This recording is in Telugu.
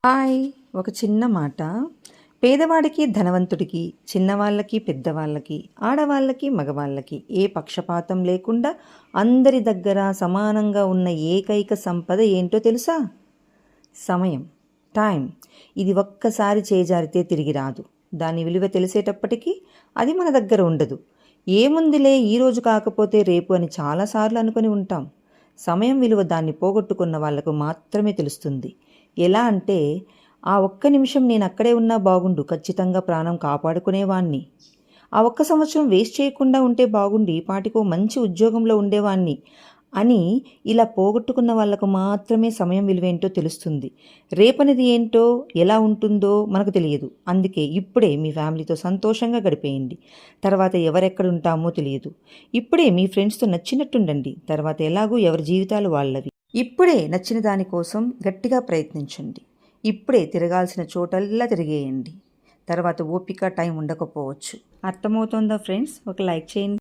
హాయ్! ఒక చిన్న మాట. పేదవాడికి, ధనవంతుడికి, చిన్నవాళ్ళకి, పెద్దవాళ్ళకి, ఆడవాళ్ళకి, మగవాళ్ళకి ఏ పక్షపాతం లేకుండా అందరి దగ్గర సమానంగా ఉన్న ఏకైక సంపద ఏంటో తెలుసా? సమయం. టైం. ఇది ఒక్కసారి చేజారితే తిరిగి రాదు. దాని విలువ తెలిసేటప్పటికీ అది మన దగ్గర ఉండదు. ఏముందిలే ఈరోజు కాకపోతే రేపు అని చాలాసార్లు అనుకొని ఉంటాం. సమయం విలువ దాన్ని పోగొట్టుకున్న వాళ్లకు మాత్రమే తెలుస్తుంది. ఎలా అంటే, ఆ ఒక్క నిమిషం నేను అక్కడే ఉన్నా బాగుండు, ఖచ్చితంగా ప్రాణం కాపాడుకునేవాణ్ణి. ఆ ఒక్క సంవత్సరం వేస్ట్ చేయకుండా ఉంటే బాగుండి పాటికో మంచి ఉద్యోగంలో ఉండేవాణ్ణి అని ఇలా పోగొట్టుకున్న వాళ్లకు మాత్రమే సమయం విలువేంటో తెలుస్తుంది. రేపనిది ఏంటో ఎలా ఉంటుందో మనకు తెలియదు. అందుకే ఇప్పుడే మీ ఫ్యామిలీతో సంతోషంగా గడిపేయండి. తర్వాత ఎవరెక్కడుంటామో తెలియదు. ఇప్పుడే మీ ఫ్రెండ్స్తో నచ్చినట్టుండండి. తర్వాత ఎలాగూ ఎవరి జీవితాలు వాళ్ళవి. ఇప్పుడే నచ్చిన దానికోసం గట్టిగా ప్రయత్నించండి. ఇప్పుడే తిరగాల్సిన చోటల్లా తిరిగేయండి. తర్వాత ఓపిక టైం ఉండకపోవచ్చు. అర్థమవుతోందా ఫ్రెండ్స్? ఒక లైక్ చేయండి.